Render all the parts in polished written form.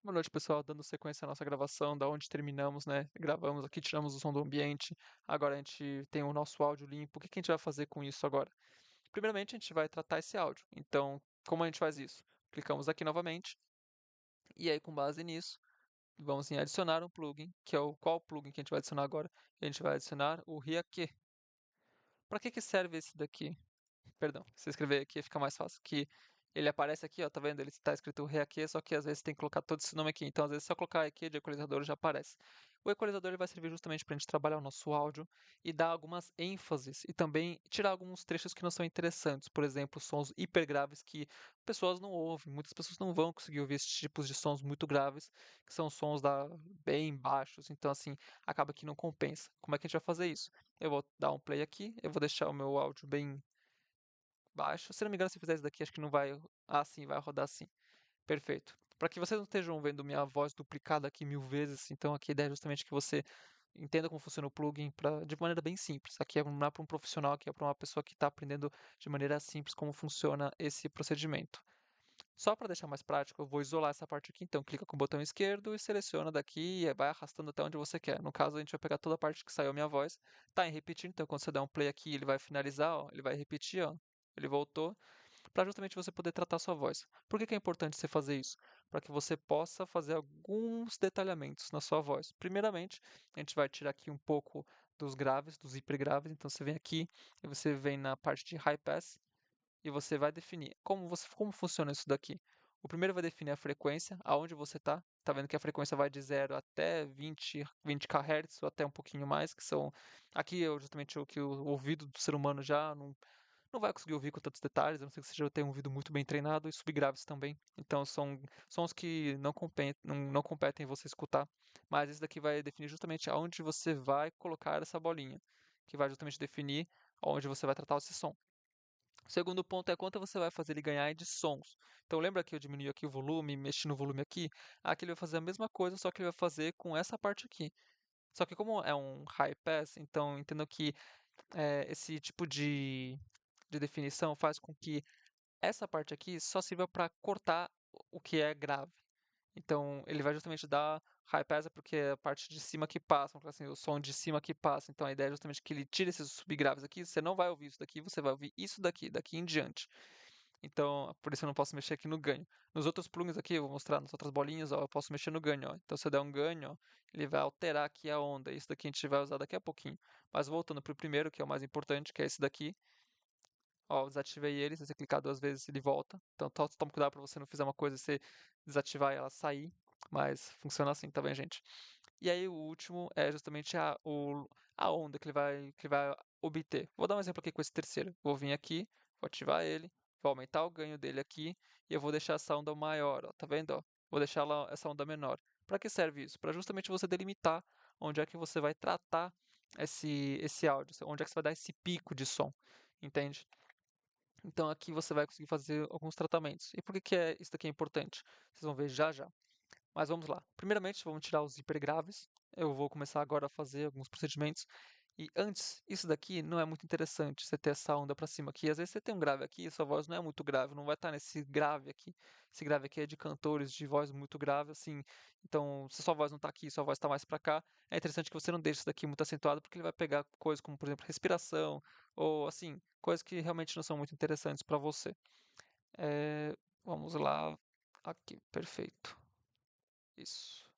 Boa noite, pessoal. Dando sequência à nossa gravação, da onde terminamos, né? Gravamos aqui, tiramos o som do ambiente. Agora a gente tem o nosso áudio limpo. O que que a gente vai fazer com isso agora? Primeiramente, a gente vai tratar esse áudio. Então, como a gente faz isso? Clicamos aqui novamente. E aí, com base nisso, vamos em adicionar um plugin, que é o qual plugin que a gente vai adicionar agora? A gente vai adicionar o Riake. Para que que serve esse daqui? Perdão, se eu escrever aqui fica mais fácil, que ele aparece aqui, ó, tá vendo? Ele está escrito Reaque, só que às vezes tem que colocar todo esse nome aqui. Então, às vezes, se eu colocar aqui de equalizador, já aparece. O equalizador ele vai servir justamente para a gente trabalhar o nosso áudio e dar algumas ênfases e também tirar alguns trechos que não são interessantes. Por exemplo, sons hiper graves que pessoas não ouvem. Muitas pessoas não vão conseguir ouvir esses tipos de sons muito graves, que são sons bem baixos. Então, assim, acaba que não compensa. Como é que a gente vai fazer isso? Eu vou dar um play aqui, eu vou deixar o meu áudio bem baixo. Se não me engano, se eu fizer isso daqui, acho que não vai. Ah, sim, vai rodar assim. Perfeito. Para que vocês não estejam vendo minha voz duplicada aqui 1000 vezes, então aqui a ideia é justamente que você entenda como funciona o plugin de maneira bem simples. Aqui não é para um profissional, aqui é para uma pessoa que está aprendendo de maneira simples como funciona esse procedimento. Só para deixar mais prático, eu vou isolar essa parte aqui. Então, clica com o botão esquerdo e seleciona daqui e vai arrastando até onde você quer. No caso, a gente vai pegar toda a parte que saiu a minha voz. Tá em repetir, então quando você der um play aqui, ele vai finalizar, ó, ele vai repetir, ó. Ele voltou para justamente você poder tratar a sua voz. Por que que é importante você fazer isso? Para que você possa fazer alguns detalhamentos na sua voz. Primeiramente, a gente vai tirar aqui um pouco dos graves, dos hipergraves. Então você vem aqui e você vem na parte de high pass e você vai definir como funciona isso daqui. O primeiro vai definir a frequência, aonde você está. Tá vendo que a frequência vai de 0 até 20 kHz ou até um pouquinho mais, que são aqui é justamente o que o ouvido do ser humano já não vai conseguir ouvir com tantos detalhes, a não ser que você já tenha um ouvido muito bem treinado, e subgraves também. Então são sons que não competem você escutar. Mas esse daqui vai definir justamente aonde você vai colocar essa bolinha, que vai justamente definir aonde você vai tratar esse som. O segundo ponto é quanto você vai fazer ele ganhar de sons. Então lembra que eu diminui aqui o volume, mexi no volume aqui? Aqui ele vai fazer a mesma coisa, só que ele vai fazer com essa parte aqui. Só que como é um high pass, então entendo que esse tipo de definição faz com que essa parte aqui só sirva para cortar o que é grave. Então, ele vai justamente dar high pass é porque é a parte de cima que passa, vamos falar assim, o som de cima que passa. Então, a ideia é justamente que ele tire esses subgraves aqui. Você não vai ouvir isso daqui, você vai ouvir isso daqui, daqui em diante. Então, por isso eu não posso mexer aqui no ganho. Nos outros plugins aqui, eu vou mostrar nas outras bolinhas, ó, eu posso mexer no ganho, ó. Então, se eu der um ganho, ó, ele vai alterar aqui a onda. Isso daqui a gente vai usar daqui a pouquinho. Mas voltando para o primeiro, que é o mais importante, que é esse daqui. Ó, desativei ele, se você clicar 2 vezes ele volta. Então toma cuidado para você não fazer uma coisa e você desativar e ela sair. Mas funciona assim, tá bem, gente? E aí o último é justamente a onda que ele vai obter. Vou dar um exemplo aqui com esse terceiro. Vou vir aqui, vou ativar ele, vou aumentar o ganho dele aqui e eu vou deixar essa onda maior, ó, tá vendo? Ó? Vou deixar essa onda menor. Para que serve isso? Para justamente você delimitar onde é que você vai tratar esse áudio, onde é que você vai dar esse pico de som, entende? Então aqui você vai conseguir fazer alguns tratamentos. E por que que isso daqui é importante? Vocês vão ver já já. Mas vamos lá. Primeiramente, vamos tirar os hipergraves. Eu vou começar agora a fazer alguns procedimentos. E antes, isso daqui não é muito interessante, você ter essa onda para cima aqui. Às vezes você tem um grave aqui e sua voz não é muito grave, não vai estar nesse grave aqui. Esse grave aqui é de cantores de voz muito grave, assim. Então, se sua voz não está aqui, sua voz está mais para cá, é interessante que você não deixe isso daqui muito acentuado, porque ele vai pegar coisas como, por exemplo, respiração, ou assim, coisas que realmente não são muito interessantes para você. É, vamos lá. Aqui, perfeito. Isso.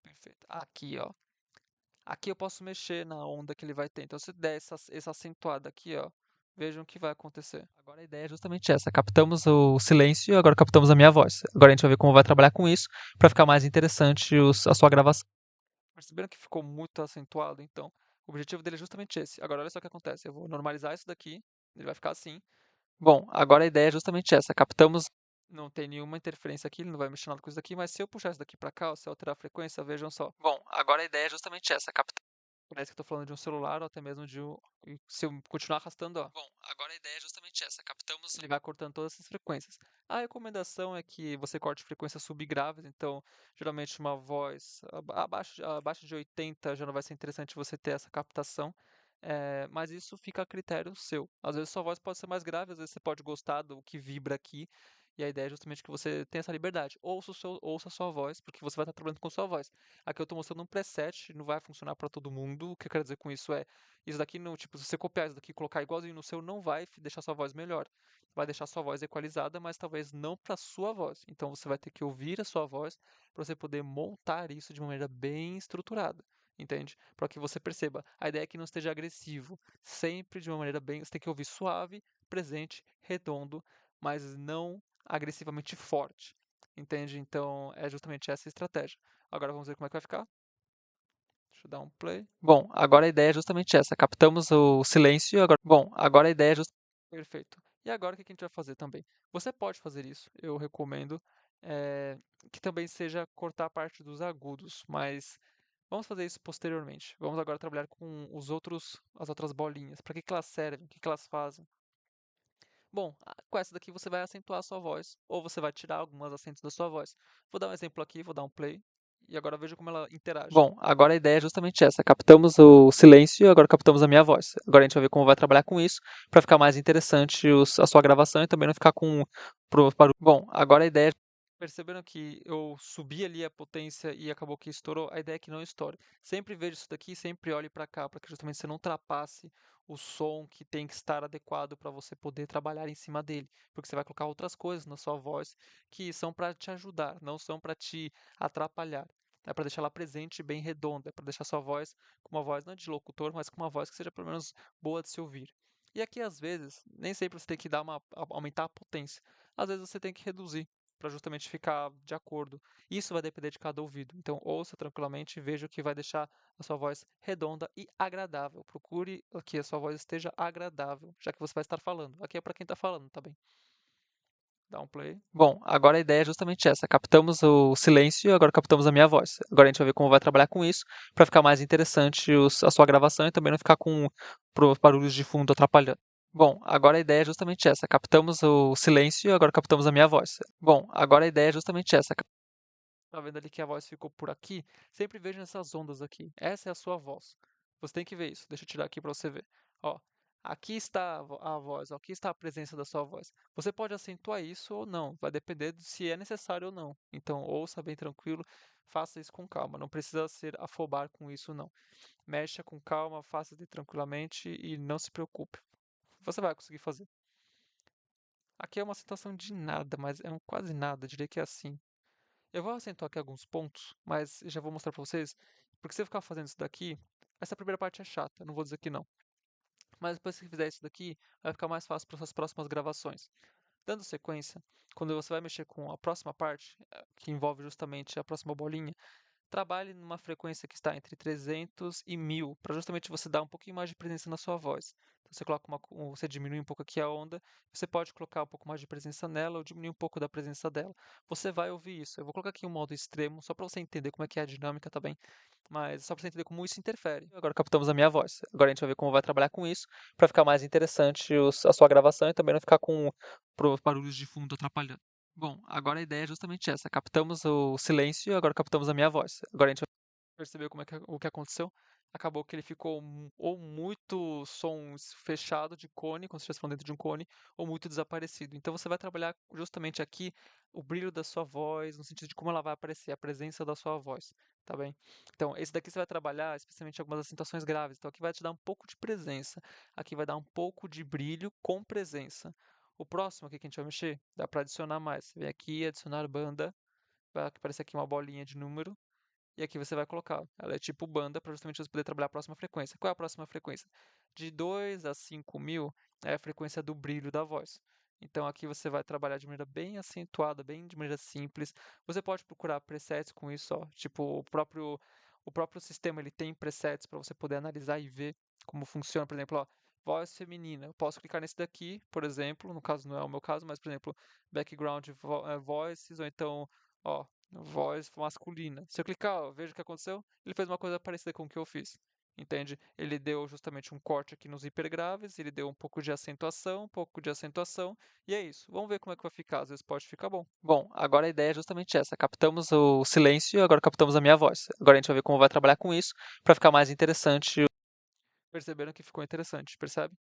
Perfeito. Aqui, ó. Aqui eu posso mexer na onda que ele vai ter. Então, se der essa acentuada aqui, ó, vejam o que vai acontecer. Agora a ideia é justamente essa. Captamos o silêncio e agora captamos a minha voz. Agora a gente vai ver como vai trabalhar com isso para ficar mais interessante a sua gravação. Perceberam que ficou muito acentuado? Então, o objetivo dele é justamente esse. Agora, olha só o que acontece. Eu vou normalizar isso daqui. Ele vai ficar assim. Bom, agora a ideia é justamente essa. Captamos, não tem nenhuma interferência aqui, ele não vai mexer nada com isso daqui, mas se eu puxar isso daqui para cá, ou se eu alterar a frequência, vejam só. Bom, agora a ideia é justamente essa. Parece que eu estou falando de um celular ou até mesmo e se eu continuar arrastando, ó. Bom, agora a ideia é justamente essa. Captamos. Ele vai cortando todas essas frequências. A recomendação é que você corte frequências subgraves, então geralmente uma voz abaixo de 80 já não vai ser interessante você ter essa captação. Mas isso fica a critério seu. Às vezes sua voz pode ser mais grave, às vezes você pode gostar do que vibra aqui, E a ideia é justamente que você tenha essa liberdade. Ouça a sua voz, porque você vai estar trabalhando com a sua voz. Aqui eu estou mostrando um preset, não vai funcionar para todo mundo. O que eu quero dizer com isso é, isso daqui não, tipo, se você copiar isso daqui e colocar igualzinho no seu, não vai deixar sua voz melhor. Vai deixar sua voz equalizada, mas talvez não para sua voz. Então você vai ter que ouvir a sua voz para você poder montar isso de uma maneira bem estruturada. Entende? Para que você perceba. A ideia é que não esteja agressivo. Sempre de uma maneira bem. Você tem que ouvir suave, presente, redondo, mas não agressivamente forte. Entende? Então é justamente essa a estratégia. Agora vamos ver como é que vai ficar. Deixa eu dar um play. Bom, agora a ideia é justamente essa. Captamos o silêncio. Agora a ideia é justamente. Perfeito. E agora o que a gente vai fazer também? Você pode fazer isso, eu recomendo, que também seja cortar a parte dos agudos, mas vamos fazer isso posteriormente. Vamos agora trabalhar com as outras bolinhas. Para que elas servem? O que elas fazem? Bom, com essa daqui você vai acentuar a sua voz, ou você vai tirar alguns acentos da sua voz. Vou dar um exemplo aqui, vou dar um play, e agora veja como ela interage. Bom, agora a ideia é justamente essa. Captamos o silêncio e agora captamos a minha voz. Agora a gente vai ver como vai trabalhar com isso, para ficar mais interessante a sua gravação e também não ficar com barulho. Bom, agora a ideia é. Perceberam que eu subi ali a potência e acabou que estourou? A ideia é que não estoure. Sempre veja isso daqui, sempre olhe para cá, para que justamente você não ultrapasse o som que tem que estar adequado para você poder trabalhar em cima dele, porque você vai colocar outras coisas na sua voz que são para te ajudar, não são para te atrapalhar. É para deixar ela presente e bem redonda, é para deixar sua voz com uma voz não de locutor, mas com uma voz que seja pelo menos boa de se ouvir. E aqui às vezes, nem sempre você tem que aumentar a potência. Às vezes você tem que reduzir para justamente ficar de acordo. Isso vai depender de cada ouvido. Então ouça tranquilamente e veja o que vai deixar a sua voz redonda e agradável. Procure que a sua voz esteja agradável, já que você vai estar falando. Aqui é para quem está falando, tá bem? Dá um play. Bom, agora a ideia é justamente essa. Captamos o silêncio e agora captamos a minha voz. Agora a gente vai ver como vai trabalhar com isso, para ficar mais interessante a sua gravação e também não ficar com barulhos de fundo atrapalhando. Bom, agora a ideia é justamente essa. Captamos o silêncio e agora captamos a minha voz. Bom, agora a ideia é justamente essa. Tá vendo ali que a voz ficou por aqui? Sempre veja essas ondas aqui. Essa é a sua voz. Você tem que ver isso. Deixa eu tirar aqui para você ver. Ó, aqui está a voz, ó, aqui está a presença da sua voz. Você pode acentuar isso ou não, vai depender de se é necessário ou não. Então, ouça bem tranquilo, faça isso com calma. Não precisa ser afobar com isso, não. Mexa com calma, faça tranquilamente e não se preocupe. Você vai conseguir fazer. Aqui é uma situação de nada, mas é um quase nada, diria que é assim. Eu vou acentuar aqui alguns pontos, mas já vou mostrar para vocês, porque se eu ficar fazendo isso daqui, essa primeira parte é chata, não vou dizer que não. Mas depois que fizer isso daqui, vai ficar mais fácil para suas próximas gravações. Dando sequência, quando você vai mexer com a próxima parte, que envolve justamente a próxima bolinha, trabalhe numa frequência que está entre 300 e 1000, para justamente você dar um pouquinho mais de presença na sua voz. Então, você coloca você diminui um pouco aqui a onda, você pode colocar um pouco mais de presença nela ou diminuir um pouco da presença dela. Você vai ouvir isso. Eu vou colocar aqui um modo extremo, só para você entender como é que é a dinâmica, tá bem? Mas só para você entender como isso interfere. Agora captamos a minha voz. Agora a gente vai ver como vai trabalhar com isso, para ficar mais interessante a sua gravação e também não ficar com barulhos de fundo atrapalhando. Bom, agora a ideia é justamente essa. Captamos o silêncio e agora captamos a minha voz. Agora a gente vai perceber como é o que aconteceu. Acabou que ele ficou ou muito som fechado de cone, como se estivesse falando dentro de um cone, ou muito desaparecido. Então você vai trabalhar justamente aqui o brilho da sua voz, no sentido de como ela vai aparecer, a presença da sua voz, tá bem? Então, esse daqui você vai trabalhar especialmente algumas acentuações graves. Então, aqui vai te dar um pouco de presença, aqui vai dar um pouco de brilho com presença. O próximo aqui que a gente vai mexer, dá para adicionar mais. Vem aqui, adicionar banda, vai aparecer aqui uma bolinha de número, e aqui você vai colocar. Ela é tipo banda para justamente você poder trabalhar a próxima frequência. Qual é a próxima frequência? De 2 a 5.000 é a frequência do brilho da voz. Então aqui você vai trabalhar de maneira bem acentuada, bem de maneira simples. Você pode procurar presets com isso, ó. Tipo o próprio sistema ele tem presets para você poder analisar e ver como funciona. Por exemplo, ó, voz feminina. Eu posso clicar nesse daqui, por exemplo. No caso não é o meu caso, mas por exemplo, background voices ou então, ó, voz masculina. Se eu clicar, ó, veja o que aconteceu. Ele fez uma coisa parecida com o que eu fiz. Entende? Ele deu justamente um corte aqui nos hipergraves, ele deu um pouco de acentuação, e é isso. Vamos ver como é que vai ficar. Às vezes pode ficar bom. Bom, agora a ideia é justamente essa. Captamos o silêncio e agora captamos a minha voz. Agora a gente vai ver como vai trabalhar com isso, para ficar mais interessante. Perceberam que ficou interessante, percebe?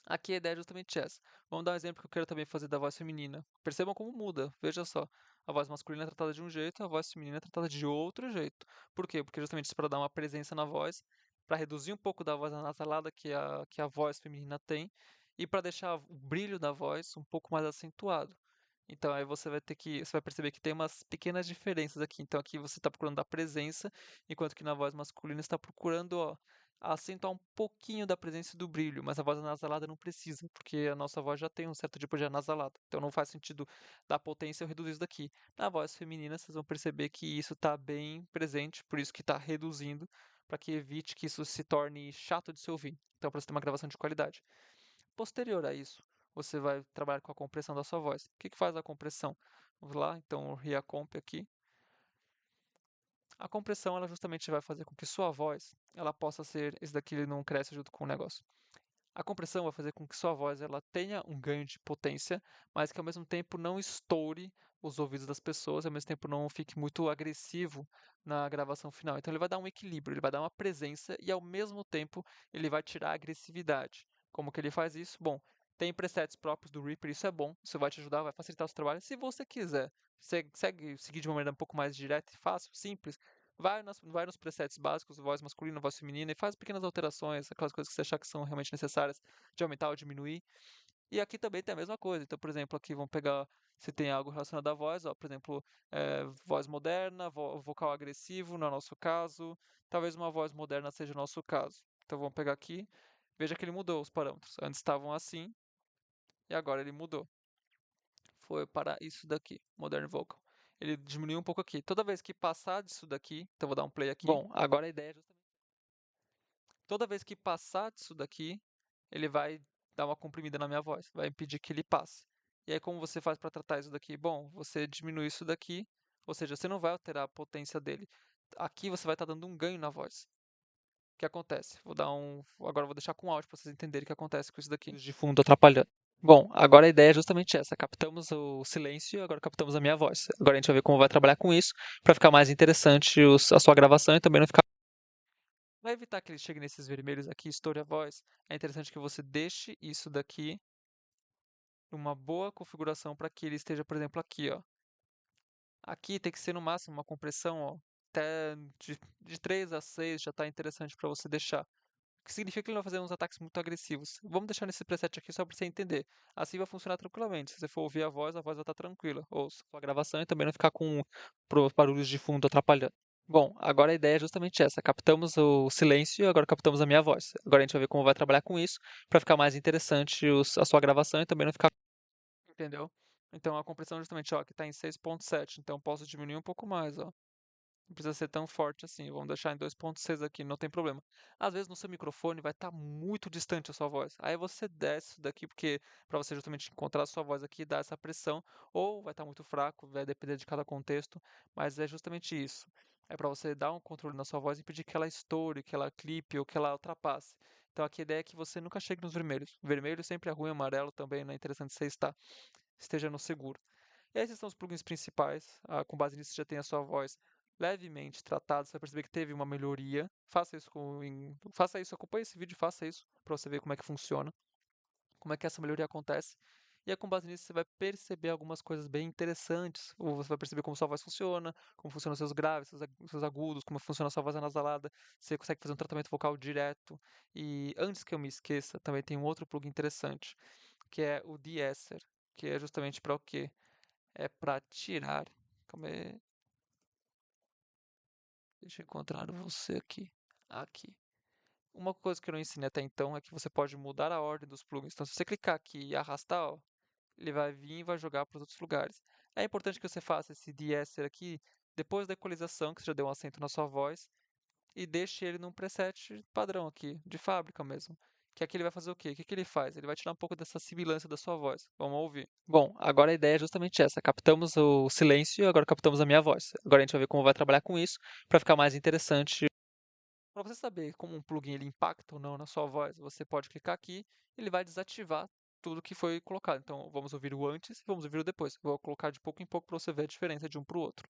Aqui a ideia é justamente essa. Vamos dar um exemplo que eu quero também fazer da voz feminina. Percebam como muda, veja só. A voz masculina é tratada de um jeito, a voz feminina é tratada de outro jeito. Por quê? Porque justamente isso para dar uma presença na voz, para reduzir um pouco da voz anasalada que a voz feminina tem, e para deixar o brilho da voz um pouco mais acentuado. Então aí você vai perceber que tem umas pequenas diferenças aqui. Então aqui você está procurando dar presença, enquanto que na voz masculina está procurando, ó, acentuar um pouquinho da presença e do brilho, mas a voz anasalada não precisa, porque a nossa voz já tem um certo tipo de anasalado. Então não faz sentido dar potência ou reduzir isso daqui. Na voz feminina, vocês vão perceber que isso está bem presente, por isso que está reduzindo, para que evite que isso se torne chato de se ouvir. Então, para você ter uma gravação de qualidade. Posterior a isso, você vai trabalhar com a compressão da sua voz. O que que faz a compressão? Vamos lá, então o ReaComp aqui. A compressão ela justamente vai fazer com que sua voz ela possa ser, esse daqui ele não cresce junto com o negócio. A compressão vai fazer com que sua voz ela tenha um ganho de potência, mas que ao mesmo tempo não estoure os ouvidos das pessoas, ao mesmo tempo não fique muito agressivo na gravação final. Então ele vai dar um equilíbrio, ele vai dar uma presença e ao mesmo tempo ele vai tirar a agressividade. Como que ele faz isso? Bom, tem presets próprios do Reaper, isso é bom, isso vai te ajudar, vai facilitar o seu trabalho. Se você quiser seguir de uma maneira um pouco mais direta e fácil, simples, vai nos presets básicos, voz masculina, voz feminina, e faz pequenas alterações, aquelas coisas que você achar que são realmente necessárias de aumentar ou diminuir. E aqui também tem a mesma coisa. Então, por exemplo, aqui vamos pegar se tem algo relacionado à voz, ó, por exemplo, voz moderna, vocal agressivo, no nosso caso. Talvez uma voz moderna seja o nosso caso. Então vamos pegar aqui, veja que ele mudou os parâmetros. Antes estavam assim e agora ele mudou. Foi para isso daqui, Modern Vocal. Ele diminuiu um pouco aqui. Toda vez que passar disso daqui, então vou dar um play aqui. Bom, agora a ideia é justamente toda vez que passar disso daqui, ele vai dar uma comprimida na minha voz, vai impedir que ele passe. E aí como você faz para tratar isso daqui? Bom, você diminui isso daqui, ou seja, você não vai alterar a potência dele. Aqui você vai estar dando um ganho na voz. O que acontece? Agora eu vou deixar com áudio para vocês entenderem o que acontece com isso daqui. De fundo atrapalhando. Bom, agora a ideia é justamente essa. Captamos o silêncio e agora captamos a minha voz. Agora a gente vai ver como vai trabalhar com isso para ficar mais interessante a sua gravação e também não ficar. Para evitar que ele chegue nesses vermelhos aqui, estoure a voz, é interessante que você deixe isso daqui numa boa configuração para que ele esteja, por exemplo, aqui, ó. Aqui tem que ser no máximo uma compressão, ó, até de 3 a 6 já está interessante para você deixar. O que significa que ele não vai fazer uns ataques muito agressivos. Vamos deixar nesse preset aqui só para você entender. Assim vai funcionar tranquilamente. Se você for ouvir a voz vai estar tranquila. Ou sua gravação e também não ficar com barulhos de fundo atrapalhando. Bom, agora a ideia é justamente essa. Captamos o silêncio e agora captamos a minha voz. Agora a gente vai ver como vai trabalhar com isso para ficar mais interessante a sua gravação e também não ficar. Entendeu? Então a compressão justamente, ó, aqui está em 6.7, então posso diminuir um pouco mais, ó. Não precisa ser tão forte assim. Vamos deixar em 2.6 aqui, não tem problema. Às vezes no seu microfone vai estar muito distante a sua voz. Aí você desce isso daqui porque para você justamente encontrar a sua voz aqui e dar essa pressão, ou vai estar muito fraco, vai depender de cada contexto, mas é justamente isso. É para você dar um controle na sua voz e impedir que ela estoure, que ela clipe ou que ela ultrapasse. Então aqui a ideia é que você nunca chegue nos vermelhos. Vermelho sempre é ruim, amarelo também não é interessante você estar. Esteja no seguro. E esses são os plugins principais. Com base nisso, você já tem a sua voz levemente tratada. Você vai perceber que teve uma melhoria. Faça isso, acompanhe esse vídeo e faça isso para você ver como é que funciona, como é que essa melhoria acontece. E aí, com base nisso, você vai perceber algumas coisas bem interessantes. Ou você vai perceber como sua voz funciona, como funcionam os seus graves, seus agudos, como funciona a sua voz anasalada. Você consegue fazer um tratamento vocal direto. E antes que eu me esqueça, também tem um outro plugin interessante, que é o de-esser, que é justamente para o quê? É para tirar. Calma aí. Deixa eu encontrar você aqui. Aqui. Uma coisa que eu não ensinei até então é que você pode mudar a ordem dos plugins. Então, se você clicar aqui e arrastar, ó, ele vai vir e vai jogar para os outros lugares. É importante que você faça esse de-esser aqui depois da equalização, que você já deu um acento na sua voz, e deixe ele num preset padrão aqui, de fábrica mesmo. Que aqui ele vai fazer o quê? O que que ele faz? Ele vai tirar um pouco dessa sibilância da sua voz. Vamos ouvir. Bom, agora a ideia é justamente essa. Captamos o silêncio e agora captamos a minha voz. Agora a gente vai ver como vai trabalhar com isso para ficar mais interessante. Para você saber como um plugin ele impacta ou não na sua voz, você pode clicar aqui e ele vai desativar tudo que foi colocado. Então vamos ouvir o antes e vamos ouvir o depois. Vou colocar de pouco em pouco para você ver a diferença de um para o outro.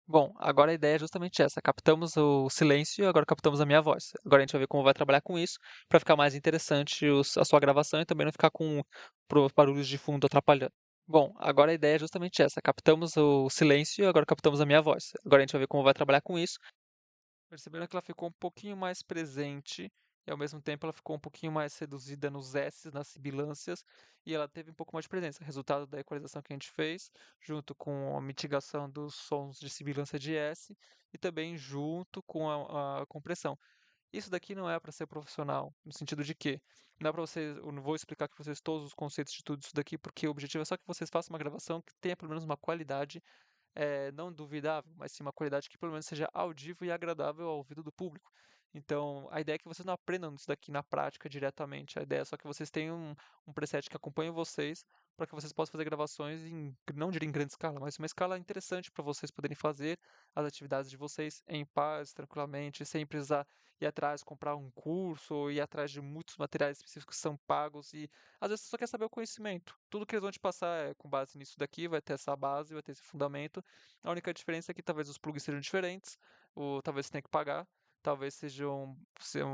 Bom, agora a ideia é justamente essa. Captamos o silêncio e agora captamos a minha voz. Agora a gente vai ver como vai trabalhar com isso para ficar mais interessante a sua gravação e também não ficar com barulhos de fundo atrapalhando. Bom, agora a ideia é justamente essa. Captamos o silêncio e agora captamos a minha voz. Agora a gente vai ver como vai trabalhar com isso. Percebendo que ela ficou um pouquinho mais presente e ao mesmo tempo ela ficou um pouquinho mais reduzida nos S's, nas sibilâncias, e ela teve um pouco mais de presença. Resultado da equalização que a gente fez, junto com a mitigação dos sons de sibilância de S e também junto com a compressão. Isso daqui não é para ser profissional, no sentido de que não é para vocês, eu não vou explicar para vocês todos os conceitos de tudo isso daqui, porque o objetivo é só que vocês façam uma gravação que tenha pelo menos uma qualidade não duvidável, mas sim uma qualidade que pelo menos seja audível e agradável ao ouvido do público. Então, a ideia é que vocês não aprendam isso daqui na prática diretamente. A ideia é só que vocês tenham um preset que acompanhe vocês para que vocês possam fazer gravações em, não diria em grande escala, mas uma escala interessante para vocês poderem fazer as atividades de vocês em paz, tranquilamente, sem precisar ir atrás, comprar um curso ou ir atrás de muitos materiais específicos que são pagos e às vezes você só quer saber o conhecimento. Tudo que eles vão te passar é com base nisso daqui, vai ter essa base, vai ter esse fundamento. A única diferença é que talvez os plugins sejam diferentes, ou talvez você tenha que pagar, talvez sejam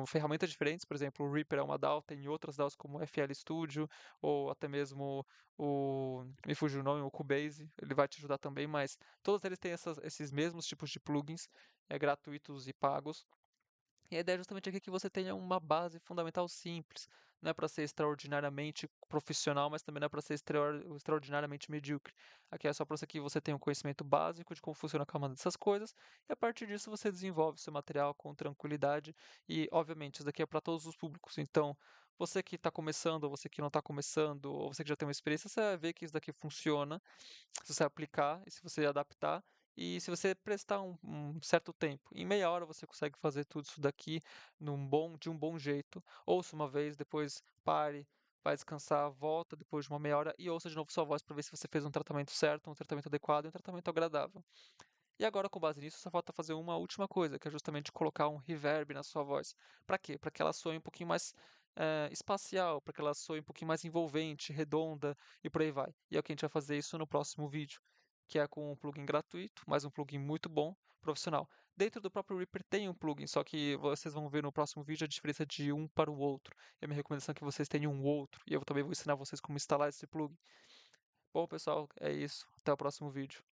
ferramentas diferentes, por exemplo, o Reaper é uma DAW, tem outras DAWs como o FL Studio, ou até mesmo me fugiu o nome, o Cubase, ele vai te ajudar também, mas todos eles têm esses mesmos tipos de plugins, gratuitos e pagos, e a ideia é justamente aqui que você tenha uma base fundamental simples. Não é para ser extraordinariamente profissional, mas também não é para ser extraordinariamente medíocre. Aqui é só para que você tenha um conhecimento básico de como funciona cada uma dessas coisas, e a partir disso você desenvolve seu material com tranquilidade. E, obviamente, isso daqui é para todos os públicos. Então, você que está começando, ou você que não está começando, ou você que já tem uma experiência, você vai ver que isso daqui funciona se você aplicar e se você adaptar e se você prestar um certo tempo. Em meia hora você consegue fazer tudo isso daqui de um bom jeito. Ouça uma vez, depois pare, vai descansar, volta depois de uma meia hora e ouça de novo sua voz para ver se você fez um tratamento certo, um tratamento adequado e um tratamento agradável. E agora, com base nisso, só falta fazer uma última coisa, que é justamente colocar um reverb na sua voz. Para quê? Para que ela soe um pouquinho mais espacial, para que ela soe um pouquinho mais envolvente, redonda e por aí vai. E é o que a gente vai fazer isso no próximo vídeo, que é com um plugin gratuito, mas um plugin muito bom, profissional. Dentro do próprio Reaper tem um plugin, só que vocês vão ver no próximo vídeo a diferença de um para o outro. E a minha recomendação é que vocês tenham um outro, e eu também vou ensinar vocês como instalar esse plugin. Bom, pessoal, é isso. Até o próximo vídeo.